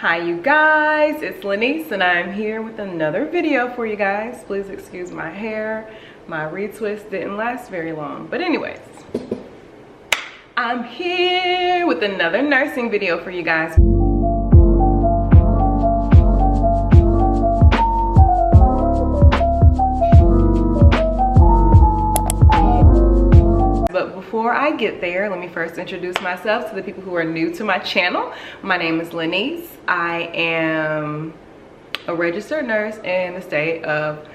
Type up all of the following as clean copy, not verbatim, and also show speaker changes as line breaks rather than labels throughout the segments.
Hi you guys, it's Lenice and I'm here with another video for you guys. Please excuse my hair. My retwist didn't last very long. But anyways, I'm here with another nursing video for you guys. But before I get there, let me first introduce myself to the people who are new to my channel. My name is Lenice. I am a registered nurse in the state of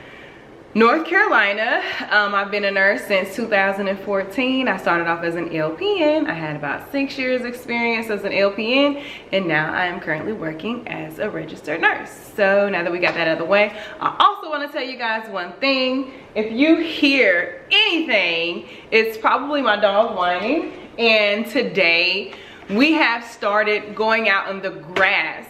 North Carolina. I've been a nurse since 2014. I started off as an LPN. I had about 6 years experience as an LPN, and now I am currently working as a registered nurse. So now that we got that out of the way, I also want to tell you guys one thing. If you hear anything, it's probably my dog whining. And today we have started going out in the grass.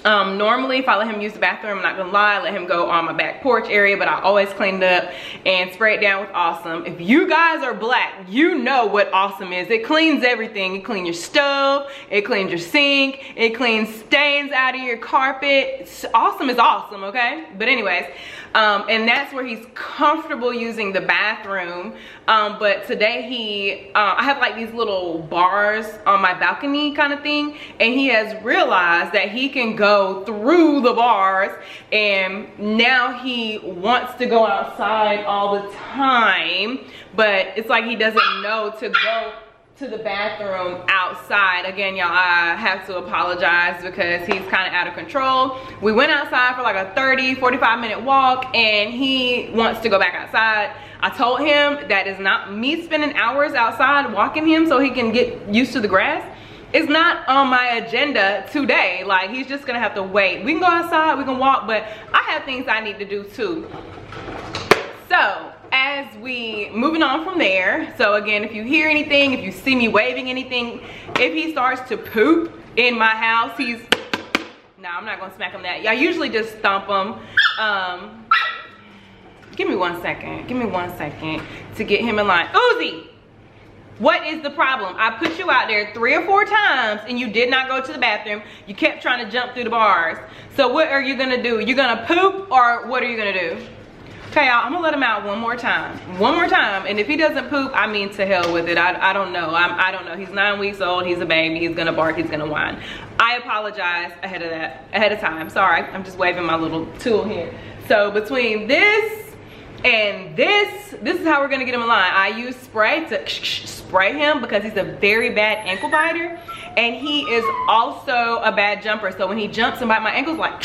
Normally if I let him use the bathroom, I'm not gonna lie, I let him go on my back porch area, but I always cleaned it up and spray it down with Awesome. If you guys are black, you know what Awesome is. It cleans everything. It cleans your stove, it cleans your sink, it cleans stains out of your carpet. Awesome is awesome, okay? But anyways, and that's where he's comfortable using the bathroom. But today I have like these little bars on my balcony kind of thing, and he has realized that he can go through the bars, and now he wants to go outside all the time, but it's like he doesn't know to go to the bathroom outside. Again, y'all, I have to apologize because he's kind of out of control. We went outside for like a 30-45 minute walk, and he wants to go back outside. I told him that is not me spending hours outside walking him so he can get used to the grass. It's not on my agenda today. Like, he's just gonna have to wait. We can go outside, we can walk, but I have things I need to do too. So as we moving on from there, so again, if you hear anything, if you see me waving anything, if he starts to poop in my house, no, I'm not gonna smack him that. I usually just stomp him. Give me 1 second to get him in line. Uzi, what is the problem? I put you out there 3 or 4 times and you did not go to the bathroom. You kept trying to jump through the bars. So what are you gonna do? You're gonna poop, or what are you gonna do? Okay, y'all, I'm gonna let him out one more time. And if he doesn't poop, I mean, to hell with it. I don't know. I don't know. He's 9 weeks old. He's a baby. He's gonna bark. He's gonna whine. I apologize ahead of time. Sorry, I'm just waving my little tool here. So between this and this is how we're gonna get him in line. I use spray to spray him because he's a very bad ankle biter, and he is also a bad jumper. So when he jumps and bites my ankles, like,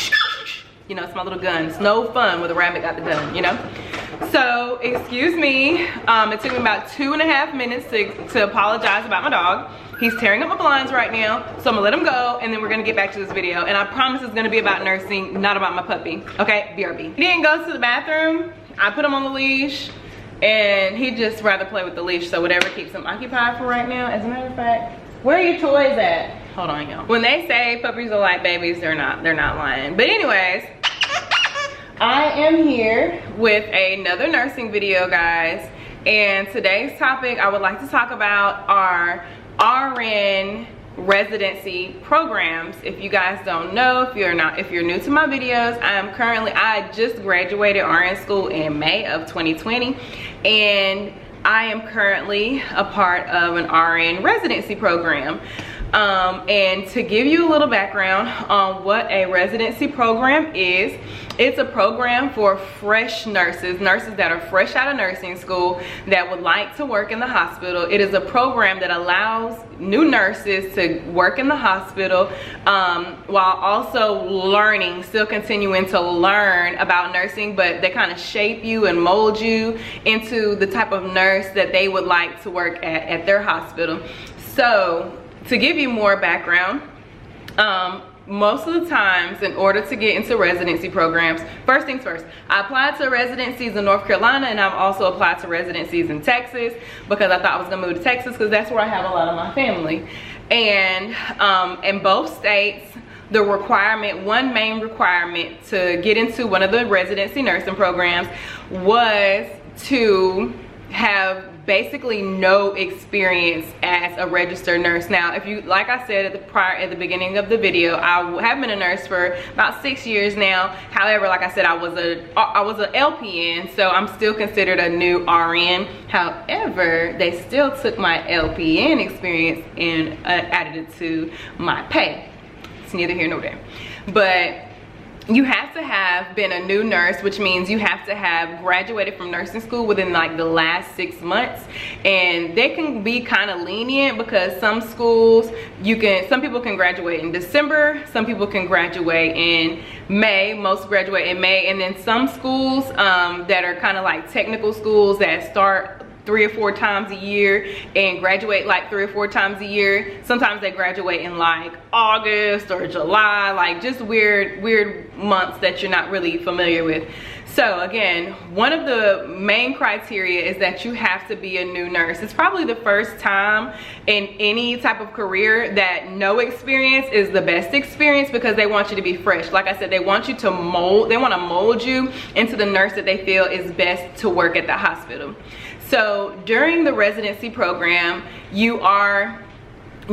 you know, it's my little gun. It's no fun when the rabbit got the gun, you know? So, excuse me. It took me about 2.5 minutes to apologize about my dog. He's tearing up my blinds right now, so I'm gonna let him go, and then we're gonna get back to this video. And I promise it's gonna be about nursing, not about my puppy, okay? BRB. He didn't go to the bathroom. I put him on the leash, and he just rather play with the leash, so whatever keeps him occupied for right now. As a matter of fact, where are your toys at? Hold on, y'all. When they say puppies are like babies, they're not lying. But anyways, I am here with another nursing video, guys, and today's topic I would like to talk about are RN residency programs. If you guys don't know, if you're new to my videos, I just graduated RN school in May of 2020, and I am currently a part of an RN residency program. And to give you a little background on what a residency program is, it's a program for fresh nurses that are fresh out of nursing school that would like to work in the hospital. It is a program that allows new nurses to work in the hospital while also still continuing to learn about nursing, but they kind of shape you and mold you into the type of nurse that they would like to work at their hospital. So to give you more background, most of the times in order to get into residency programs, first things first, I applied to residencies in North Carolina, and I've also applied to residencies in Texas because I thought I was gonna move to Texas because that's where I have a lot of my family. And in both states, one main requirement to get into one of the residency nursing programs was to have basically no experience as a registered nurse. Now, if you, like I said at the beginning of the video, I have been a nurse for about 6 years now. However, like I said, I was a LPN, so I'm still considered a new RN. However, they still took my LPN experience and added it to my pay. It's neither here nor there. But you have to have been a new nurse, which means you have to have graduated from nursing school within like the last 6 months. And they can be kind of lenient because some schools, some people can graduate in December, some people can graduate in May, most graduate in May, and then some schools that are kind of like technical schools that start 3 or 4 times a year and graduate like 3 or 4 times a year. Sometimes they graduate in like August or July, like just weird months that you're not really familiar with. So again, one of the main criteria is that you have to be a new nurse. It's probably the first time in any type of career that no experience is the best experience, because they want you to be fresh. Like I said, they want you to mold, they want to mold you into the nurse that they feel is best to work at the hospital. So during the residency program, you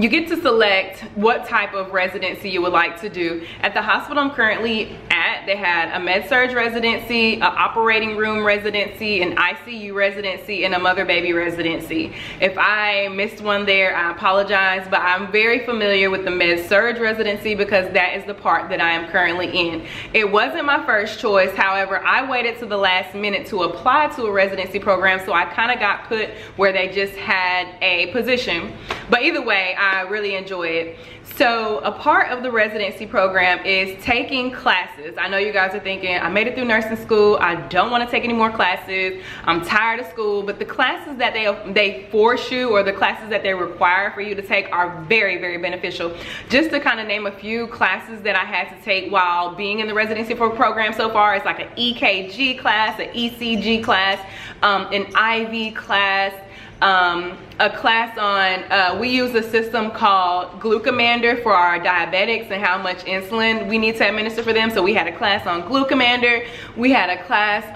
get to select what type of residency you would like to do. At the hospital I'm currently at, they had a med-surg residency, an operating room residency, an ICU residency, and a mother-baby residency. If I missed one there, I apologize, but I'm very familiar with the med-surg residency because that is the part that I am currently in. It wasn't my first choice, however, I waited to the last minute to apply to a residency program, so I kind of got put where they just had a position. But either way, I really enjoy it. So a part of the residency program is taking classes. I know you guys are thinking, I made it through nursing school, I don't want to take any more classes, I'm tired of school. But the classes that they force you, or the classes that they require for you to take, are very, very beneficial. Just to kind of name a few classes that I had to take while being in the residency program so far, it's like an EKG class, an ECG class, an IV class, a class on, we use a system called Glucomander for our diabetics and how much insulin we need to administer for them. So we had a class on Glucomander. We had a class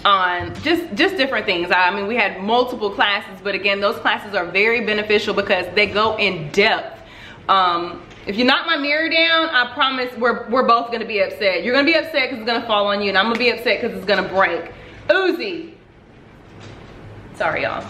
on just different things. I mean, we had multiple classes, but again, those classes are very beneficial because they go in depth. If you knock my mirror down, I promise we're both gonna be upset. You're gonna be upset because it's gonna fall on you, and I'm gonna be upset because it's gonna break. Uzi. Sorry, y'all.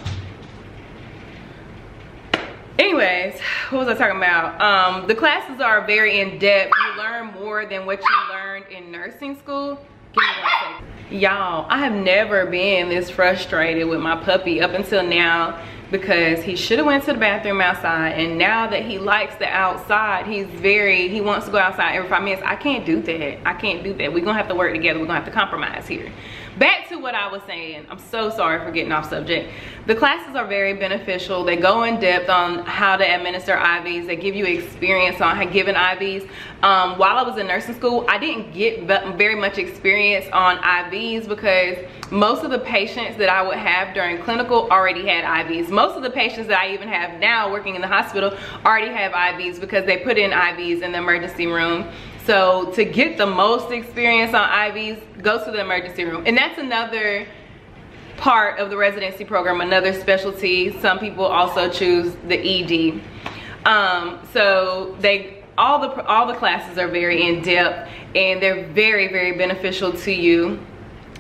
Anyways, what was I talking about? The classes are very in-depth. You learn more than what you learned in nursing school. Give me 1 second. Y'all, I have never been this frustrated with my puppy up until now, because he should have went to the bathroom outside, and now that he likes the outside, he wants to go outside every 5 minutes. I can't do that. I can't do that. We're gonna have to work together. We're gonna have to compromise here. Back to what I was saying. I'm so sorry for getting off subject. The classes are very beneficial. They go in depth on how to administer IVs. They give you experience on giving IVs. While I was in nursing school, I didn't get very much experience on IVs because most of the patients that I would have during clinical already had IVs. Most of the patients that I even have now working in the hospital already have IVs because they put in IVs in the emergency room. So to get the most experience on IVs, go to the emergency room. And that's another part of the residency program, another specialty. Some people also choose the ED. So all the classes are very in-depth, and they're very, very beneficial to you.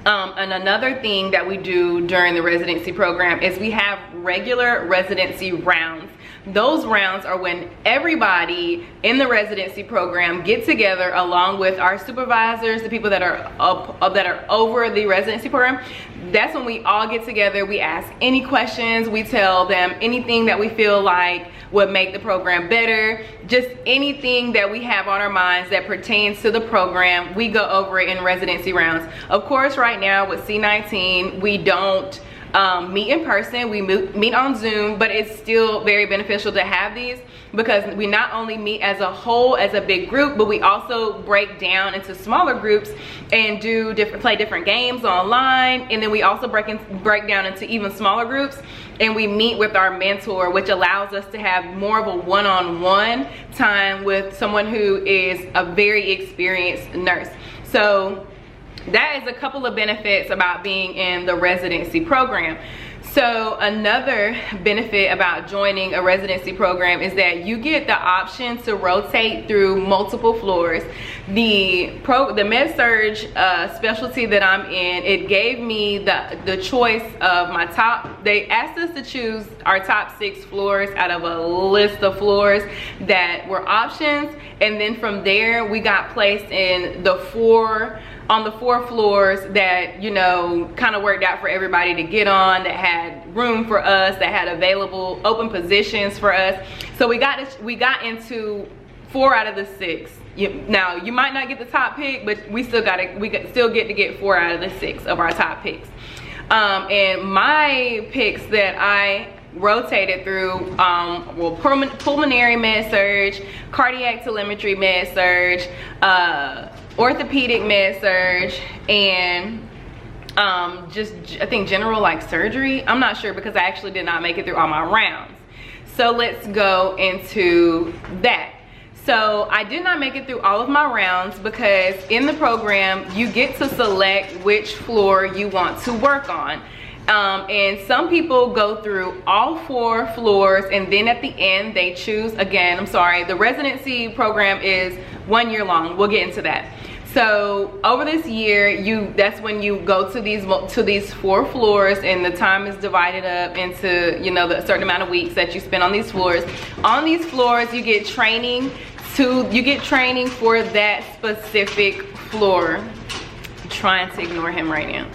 And another thing that we do during the residency program is we have regular residency rounds. Those rounds are when everybody in the residency program get together along with our supervisors, the people that are over the residency program. That's when we all get together. We ask any questions. We tell them anything that we feel like would make the program better. Just anything that we have on our minds that pertains to the program, we go over it in residency rounds. Of course, right now with C-19, we don't meet in person. We meet on Zoom, but it's still very beneficial to have these because we not only meet as a whole, as a big group, but we also break down into smaller groups and play different games online. And then we also break down into even smaller groups, and we meet with our mentor, which allows us to have more of a one-on-one time with someone who is a very experienced nurse. So that is a couple of benefits about being in the residency program. So another benefit about joining a residency program is that you get the option to rotate through multiple floors. The med-surg specialty that I'm in, it gave me the choice of my top. They asked us to choose our top 6 floors out of a list of floors that were options, and then from there we got placed in the 4 floors that, you know, kind of worked out for everybody to get on, that had room for us, that had available open positions for us. So we got into 4 out of the 6. Now you might not get the top pick, but we still get to get 4 out of the 6 of our top picks. And my picks that I rotated through well, pulmonary med surge, cardiac telemetry med surge, orthopedic med surge, and just I think general like surgery. I'm not sure because I actually did not make it through all my rounds. So let's go into that. So I did not make it through all of my rounds because in the program you get to select which floor you want to work on. And some people go through all 4 floors, and then at the end they choose again. I'm sorry, the residency program is 1 year long. We'll get into that. So over this year, that's when you go to these 4 floors, and the time is divided up into, you know, the certain amount of weeks that you spend on these floors. On these floors, you get training for that specific floor. I'm trying to ignore him right now.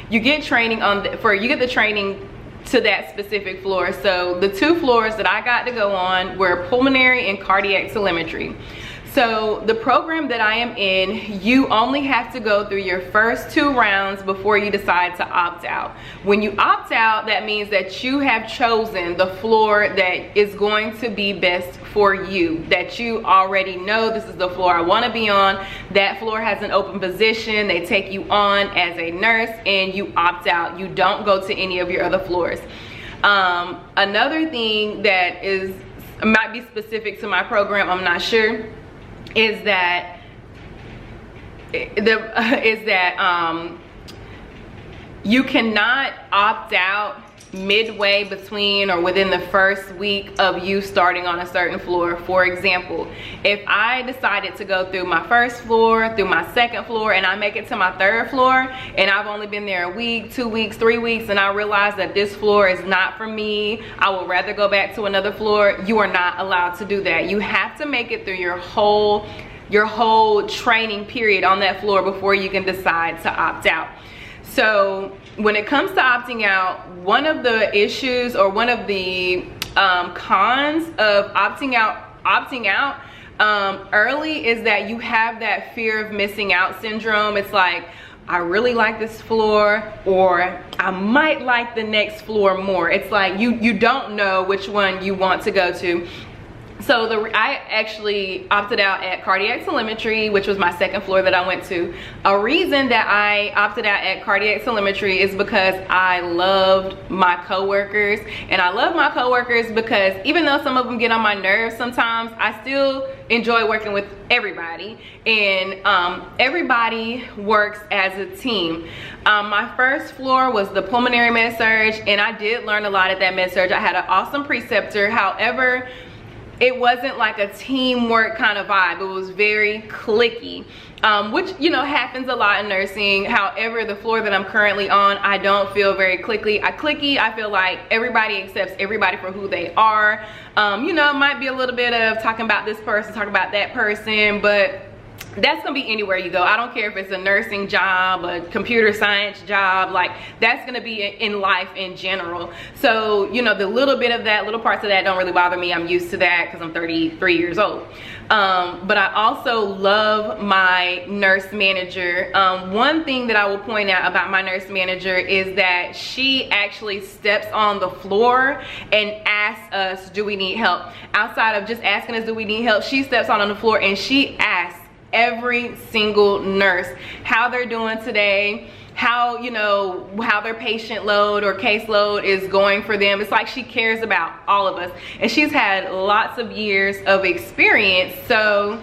You get training you get the training to that specific floor. So the 2 floors that I got to go on were pulmonary and cardiac telemetry. So the program that I am in, you only have to go through your first 2 rounds before you decide to opt out. When you opt out, that means that you have chosen the floor that is going to be best for you, that you already know this is the floor I want to be on. That floor has an open position. They take you on as a nurse and you opt out. You don't go to any of your other floors. Another thing that might be specific to my program, I'm not sure, is that you cannot opt out midway between or within the first week of you starting on a certain floor. For example, if I decided to go through my first floor, through my second floor, and I make it to my 3rd floor, and I've only been there a week, 2 weeks, 3 weeks, and I realize that this floor is not for me, I would rather go back to another floor, you are not allowed to do that. You have to make it through your whole training period on that floor before you can decide to opt out. So when it comes to opting out, one of the issues or one of the cons of opting out early is that you have that fear of missing out syndrome. It's like, I really like this floor, or I might like the next floor more. It's like you don't know which one you want to go to. So I actually opted out at cardiac telemetry, which was my 2nd floor that I went to. A reason that I opted out at cardiac telemetry is because I loved my coworkers, and I love my coworkers because even though some of them get on my nerves sometimes, I still enjoy working with everybody, and everybody works as a team. My first floor was the pulmonary med surge, and I did learn a lot at that med surge. I had an awesome preceptor. However, it wasn't like a teamwork kind of vibe. It was very cliquey, which, you know, happens a lot in nursing. However, the floor that I'm currently on, I don't feel very cliquey. I feel like everybody accepts everybody for who they are. You know, it might be a little bit of talking about this person, talking about that person, but that's gonna be anywhere you go. I don't care if it's a nursing job, a computer science job, like that's gonna be in life in general. So, you know, the little bit of that, little parts of that don't really bother me. I'm used to that because I'm 33 years old. But I also love my nurse manager. One thing that I will point out about my nurse manager is that she actually steps on the floor and asks us, do we need help? Outside of just asking us, do we need help, she steps on the floor and she asks every single nurse how they're doing today, how, you know, how their patient load or caseload is going for them. It's like she cares about all of us, and she's had lots of years of experience. So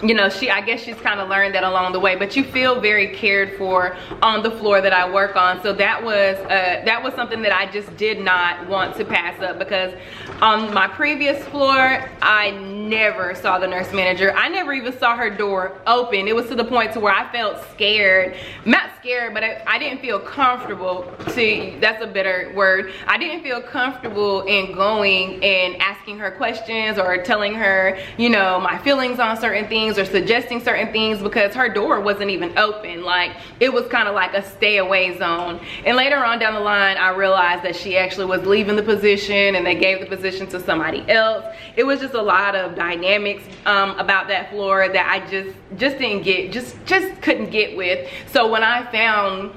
you know, I guess she's kind of learned that along the way, but you feel very cared for on the floor that I work on. So that was something that I just did not want to pass up, because on my previous floor, I never saw the nurse manager. I never even saw her door open. It was to the point to where I felt scared. Not scared, but I didn't feel comfortable. See, that's a better word. I didn't feel comfortable in going and asking her questions or telling her, you know, my feelings on certain things or suggesting certain things, because her door wasn't even open. Like, it was kind of like a stay away zone. And later on down the line, I realized that she actually was leaving the position and they gave the position to somebody else. It was just a lot of dynamics about that floor that I just didn't get, just couldn't get with. So when I found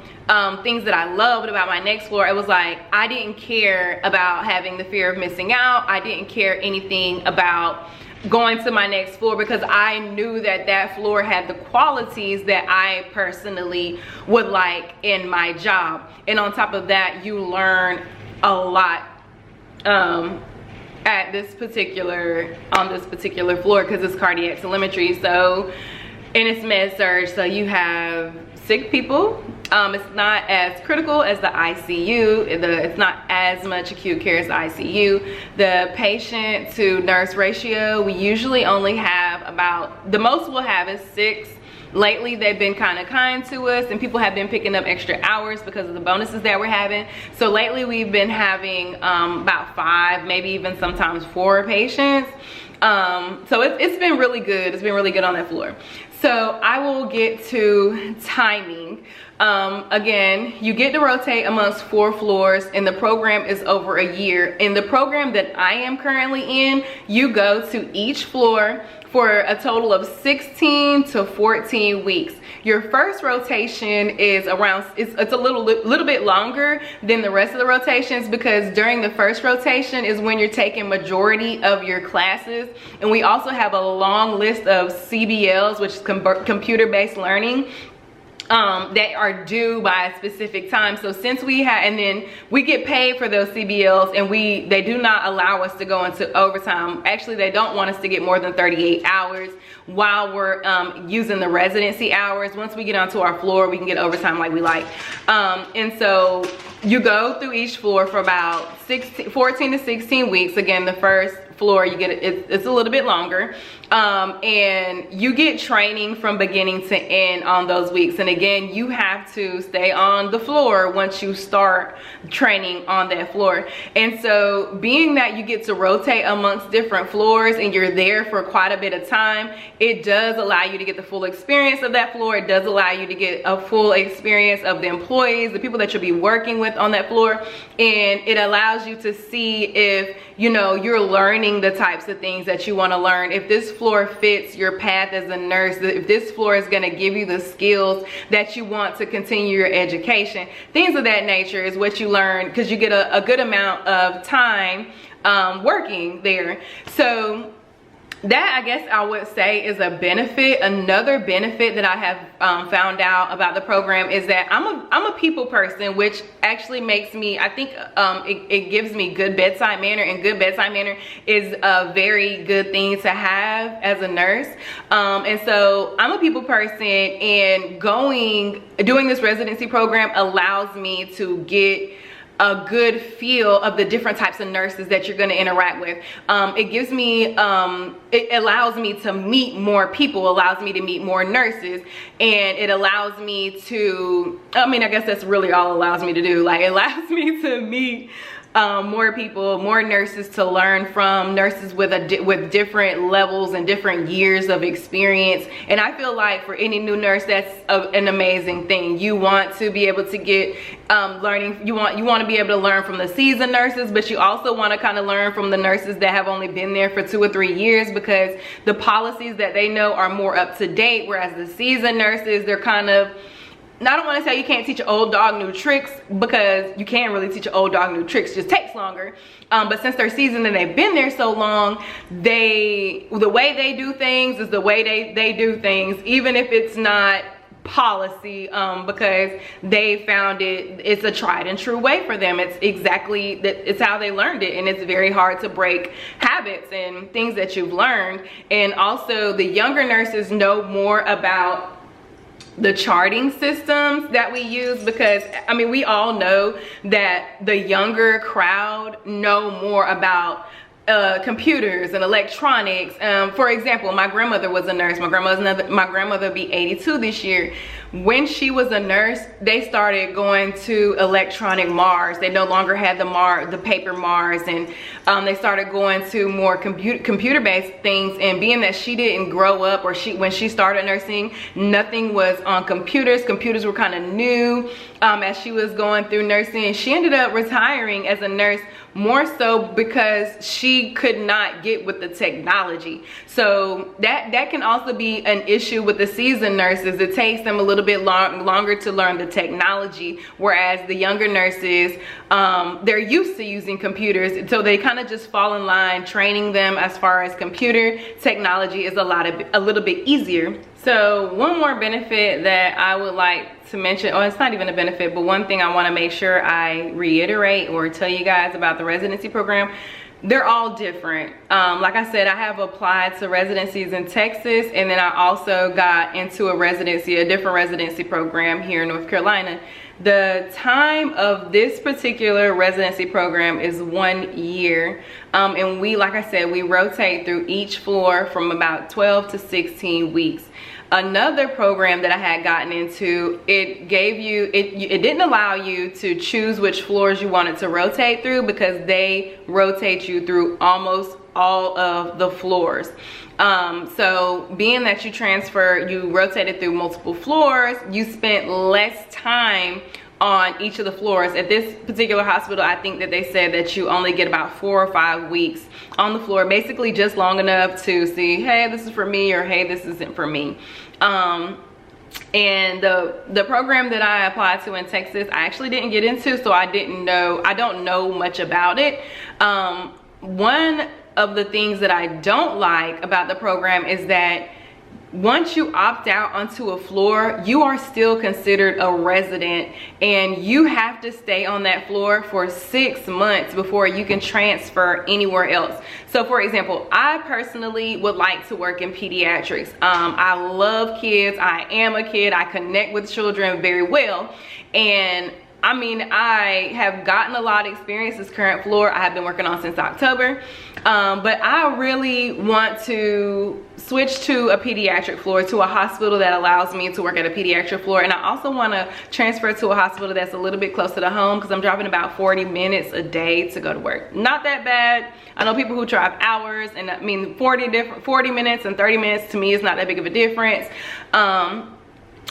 things that I loved about my next floor, it was like I didn't care about having the fear of missing out. I didn't care anything about going to my next floor, because I knew that that floor had the qualities that I personally would like in my job. And on top of that, you learn a lot at this particular floor, because it's cardiac telemetry. So, and it's med surge, so you have sick people. It's not as critical as the ICU. It's not as much acute care as the ICU. The patient to nurse ratio, we usually only have about, the most we'll have is 6. Lately, they've been kind of kind to us, and people have been picking up extra hours because of the bonuses that we're having. So lately, we've been having about 5, maybe even sometimes 4 patients. So it's been really good. It's been really good on that floor. So I will get to timing. Again, you get to rotate amongst 4 floors, and the program is over a year. In the program that I am currently in, you go to each floor for a total of 16 to 14 weeks. Your first rotation is around, it's a little bit longer than the rest of the rotations, because during the first rotation is when you're taking majority of your classes. And we also have a long list of CBLs, which is computer-based learning, that are due by a specific time. So since we have, and then we get paid for those CBLs, and they do not allow us to go into overtime. Actually, they don't want us to get more than 38 hours while we're using the residency hours. Once we get onto our floor, we can get overtime like we like. And so you go through each floor for about 14 to 16 weeks. Again, the first floor, you get it's a little bit longer, and you get training from beginning to end on those weeks. And again, you have to stay on the floor once you start training on that floor. And so being that you get to rotate amongst different floors and you're there for quite a bit of time, it does allow you to get the full experience of that floor. It does allow you to get a full experience of the employees, the people that you'll be working with on that floor. And it allows you to see if, you know, you're learning the types of things that you want to learn, if this floor fits your path as a nurse, if this floor is going to give you the skills that you want to continue your education. Things of that nature is what you learn, because you get a good amount of time working there. So that, I guess I would say, is a benefit. Another benefit that I have found out about the program is that I'm a people person, which actually makes me, I think it gives me good bedside manner, and good bedside manner is a very good thing to have as a nurse. And so I'm a people person, and doing this residency program allows me to get a good feel of the different types of nurses that you're going to interact with. It gives me, it allows me to meet more people, allows me to meet more nurses, and it allows me to, I mean, I guess that's really all it allows me to do. Like, it allows me to meet more people, more nurses to learn from, nurses with different levels and different years of experience. And I feel like for any new nurse, that's an amazing thing. You want to be able to get learning. You want to be able to learn from the seasoned nurses, but you also want to kind of learn from the nurses that have only been there for 2 or 3 years, because the policies that they know are more up to date, whereas the seasoned nurses, they're kind of, I don't want to say you can't teach an old dog new tricks, because you can really teach an old dog new tricks, it just takes longer. But since they're seasoned and they've been there so long, the way they do things is the way they do things, even if it's not policy because they found it's a tried and true way for them. It's exactly that, it's how they learned it, and it's very hard to break habits and things that you've learned. And also the younger nurses know more about the charting systems that we use, because I mean, we all know that the younger crowd know more about computers and electronics. For example, my grandmother was a nurse. My grandmother will be 82 this year. When she was a nurse, they started going to electronic Mars. They no longer had the paper Mars, and they started going to more computer-based things. And being that she didn't grow up, or when she started nursing, nothing was on computers. Computers were kind of new as she was going through nursing. And she ended up retiring as a nurse, more so because she could not get with the technology. So that can also be an issue with the seasoned nurses. It takes them a little bit longer to learn the technology, whereas the younger nurses, they're used to using computers, so they kind of just fall in line. Training them as far as computer technology is a little bit easier. So one more benefit that I would like to mention, or it's not even a benefit, but one thing I want to make sure I reiterate or tell you guys about the residency program, they're all different. Like I said, I have applied to residencies in Texas, and then I also got into a different residency program here in North Carolina. The time of this particular residency program is 1 year, and like I said, we rotate through each floor from about 12 to 16 weeks. Another program that I had gotten into, it didn't allow you to choose which floors you wanted to rotate through, because they rotate you through almost all of the floors. So being that you rotated through multiple floors, you spent less time on each of the floors. At this particular hospital, I think that they said that you only get about 4 or 5 weeks on the floor, basically just long enough to see, hey, this is for me, or hey, this isn't for me. And the program that I applied to in Texas, I actually didn't get into, so I don't know much about it. One of the things that I don't like about the program is that once you opt out onto a floor, you are still considered a resident, and you have to stay on that floor for 6 months before you can transfer anywhere else. So for example, I personally would like to work in pediatrics. I love kids. I am a kid. I connect with children very well. And I mean, I have gotten a lot of experience. This current floor I have been working on since October. But I really want to switch to a pediatric floor, to a hospital that allows me to work at a pediatric floor. And I also want to transfer to a hospital that's a little bit closer to home, because I'm driving about 40 minutes a day to go to work. Not that bad. I know people who drive hours, and I mean 40 minutes and 30 minutes to me is not that big of a difference.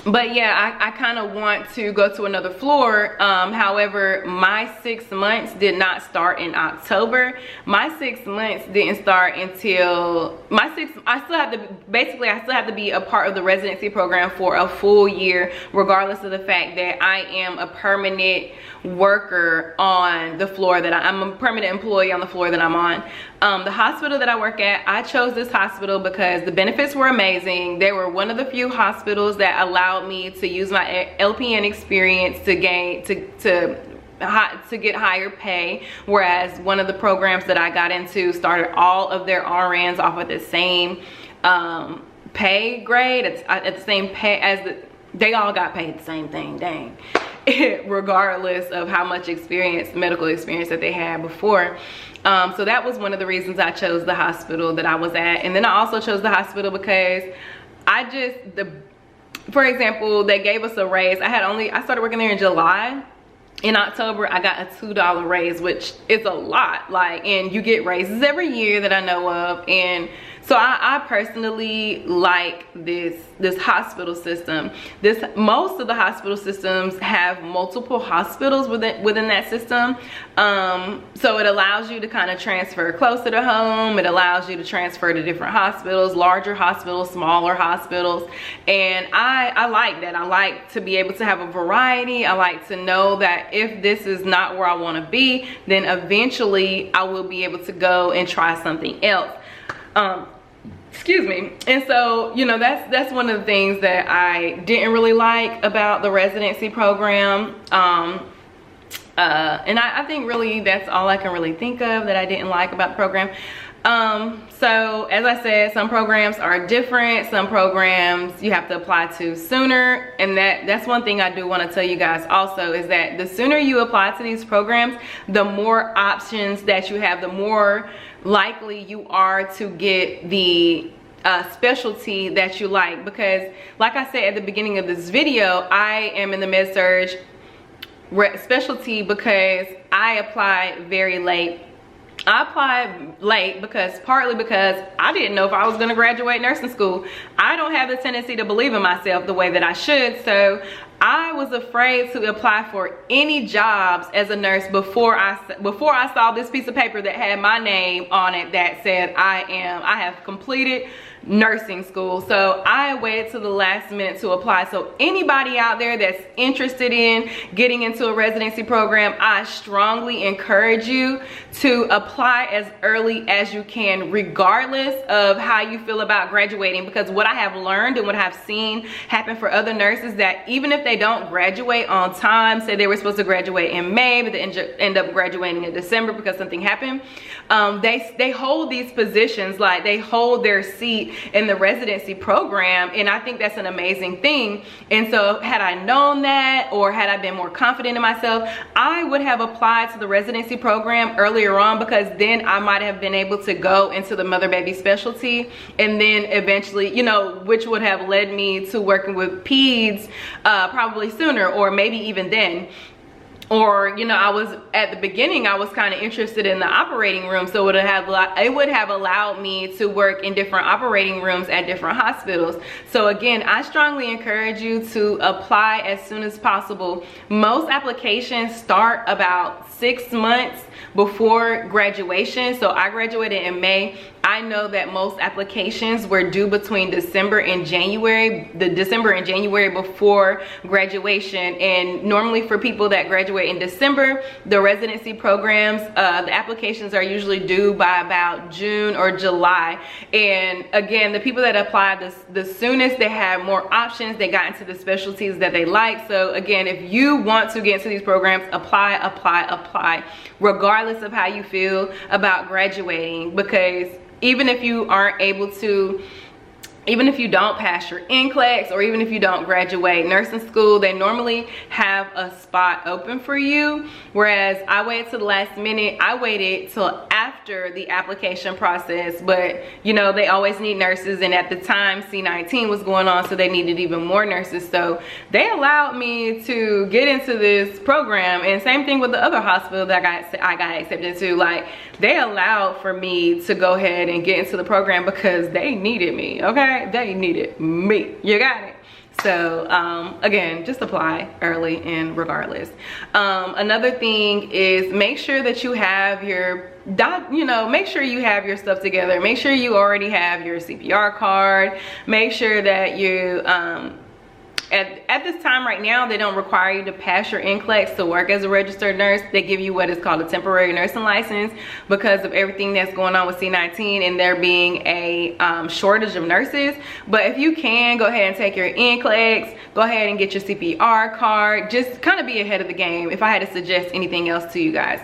But yeah, I kind of want to go to another floor. However, my 6 months did not start in October. My 6 months didn't start until I still have to be a part of the residency program for a full year, regardless of the fact that I am a permanent worker on the floor that I'm a permanent employee on the floor that I'm on. The hospital that I work at, I chose this hospital because the benefits were amazing. They were one of the few hospitals that allowed me to use my LPN experience to get higher pay, whereas one of the programs that I got into started all of their RNs off at the same pay grade, at the same pay as they all got paid the same thing, dang. Regardless of how much medical experience that they had before. So that was one of the reasons I chose the hospital that I was at. And then I also chose the hospital because for example, they gave us a raise. I started working there in July. In October, I got a $2 raise, which is a lot. And you get raises every year that I know of. And so I personally like this hospital system. Most of the hospital systems have multiple hospitals within that system. So it allows you to kind of transfer closer to home. It allows you to transfer to different hospitals, larger hospitals, smaller hospitals. And I like that. I like to be able to have a variety. I like to know that if this is not where I want to be, then eventually I will be able to go and try something else. excuse me. And so, you know, that's one of the things that I didn't really like about the residency program. And I think really that's all I can really think of that I didn't like about the program. So as I said, some programs are different. Some programs you have to apply to sooner. And that's one thing I do want to tell you guys also, is that the sooner you apply to these programs, the more options that you have, the more likely you are to get the specialty that you like. Because like I said at the beginning of this video, I am in the med-surg specialty because I applied very late. I applied late partly because I didn't know if I was going to graduate nursing school. I don't have the tendency to believe in myself the way that I should, so I was afraid to apply for any jobs as a nurse before I saw this piece of paper that had my name on it that said I have completed nursing school. So I waited to the last minute to apply. So anybody out there that's interested in getting into a residency program, I strongly encourage you to apply as early as you can, regardless of how you feel about graduating. Because what I have learned and what I've seen happen for other nurses, that even if they don't graduate on time, say they were supposed to graduate in May but they end up graduating in December because something happened, they hold these positions, like they hold their seat in the residency program. And I think that's an amazing thing. And so had I known that, or had I been more confident in myself, I would have applied to the residency program earlier on, because then I might have been able to go into the mother baby specialty, and then eventually, you know, which would have led me to working with peds probably sooner, or maybe even then. Or, you know, I was at the beginning, I was kind of interested in the operating room, so it would have allowed me to work in different operating rooms at different hospitals. So again, I strongly encourage you to apply as soon as possible. Most applications start about 6 months before graduation. So I graduated in May. I know that most applications were due between December and January, the December and January before graduation. And normally for people that graduate in December, the residency programs, the applications are usually due by about June or July. And again, the people that applied the soonest, they had more options, they got into the specialties that they like. So again, if you want to get into these programs, apply, regardless of how you feel about graduating. Because even if you aren't able to, even if you don't pass your NCLEX, or even if you don't graduate nursing school, they normally have a spot open for you. Whereas I waited to the last minute. I waited till after the application process, but you know, they always need nurses, and at the time C-19 was going on, so they needed even more nurses. So they allowed me to get into this program. And same thing with the other hospital that I got accepted to. Like, they allowed for me to go ahead and get into the program because they needed me, okay? They needed me. You got it. So again, just apply early and regardless. Another thing is, make sure that you have your make sure you have your stuff together. Make sure you already have your CPR card. Make sure that you at this time right now, they don't require you to pass your NCLEX to work as a registered nurse. They give you what is called a temporary nursing license, because of everything that's going on with C-19 and there being a shortage of nurses. But if you can, go ahead and take your NCLEX, go ahead and get your CPR card. Just kind of be ahead of the game, if I had to suggest anything else to you guys.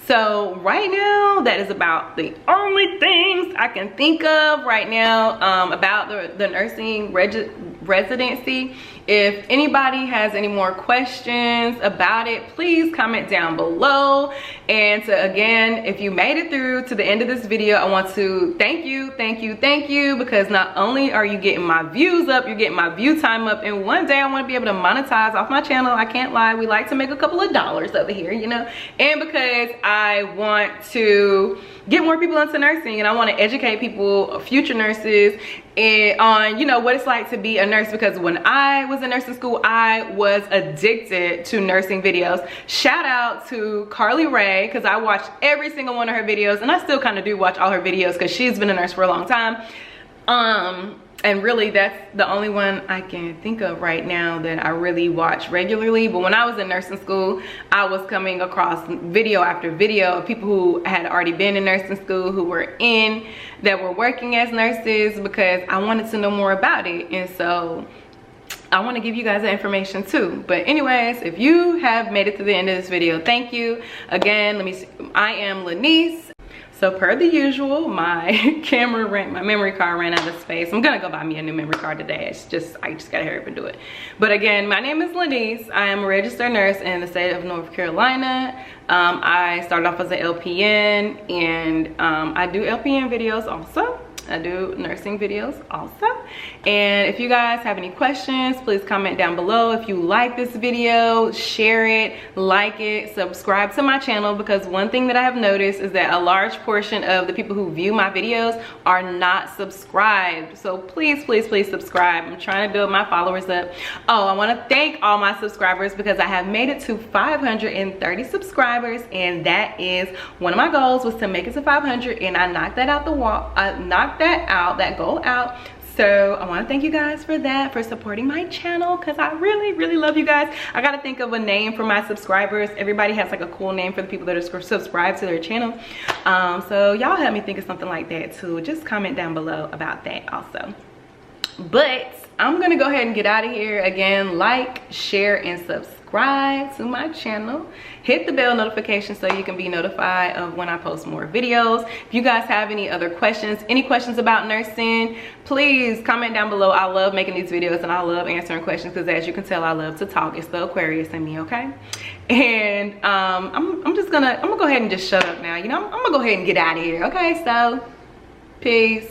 So right now, that is about the only things I can think of right now about the nursing residency. If anybody has any more questions about it, please comment down below. And again, if you made it through to the end of this video, I want to thank you, because not only are you getting my views up, you're getting my view time up, and one day I want to be able to monetize off my channel. I can't lie, we like to make a couple of dollars over here, you know, and because I want to get more people into nursing, and I want to educate people, future nurses, on, you know, what it's like to be a nurse. Because when I was in nursing school, I was addicted to nursing videos. Shout out to Carly Rae, because I watched every single one of her videos, and I still kind of do watch all her videos because she's been a nurse for a long time. And really that's the only one I can think of right now that I really watch regularly. But when I was in nursing school, I was coming across video after video of people who had already been in nursing school, who were that were working as nurses, because I wanted to know more about it. And so I want to give you guys that information too. But anyways, if you have made it to the end of this video, thank you again. I am Lanice. So per the usual, my memory card ran out of space. I'm gonna go buy me a new memory card today. I just gotta hurry up and do it. But again, my name is Lanice. I am a registered nurse in the state of North Carolina. I started off as an LPN, and I do LPN videos also. I do nursing videos also. And if you guys have any questions, please comment down below. If you like this video, share it, like it, subscribe to my channel, because one thing that I have noticed is that a large portion of the people who view my videos are not subscribed. So please, please, please subscribe. I'm trying to build my followers up. Oh, I want to thank all my subscribers, because I have made it to 530 subscribers, and that is one of my goals, was to make it to 500, and I knocked that out the wall. I knocked that goal out. So I want to thank you guys for that, for supporting my channel, because I really, really love you guys. I got to think of a name for my subscribers. Everybody has like a cool name for the people that are subscribed to their channel. So y'all help me think of something like that too. Just comment down below about that also. But I'm gonna go ahead and get out of here. Again, like, share, and subscribe to my channel. Hit the bell notification so you can be notified of when I post more videos. If you guys have any other questions, any questions about nursing, please comment down below. I love making these videos and I love answering questions, because as you can tell, I love to talk. It's the Aquarius in me, okay? And I'm gonna go ahead and just shut up now. You know, I'm gonna go ahead and get out of here, okay? So peace.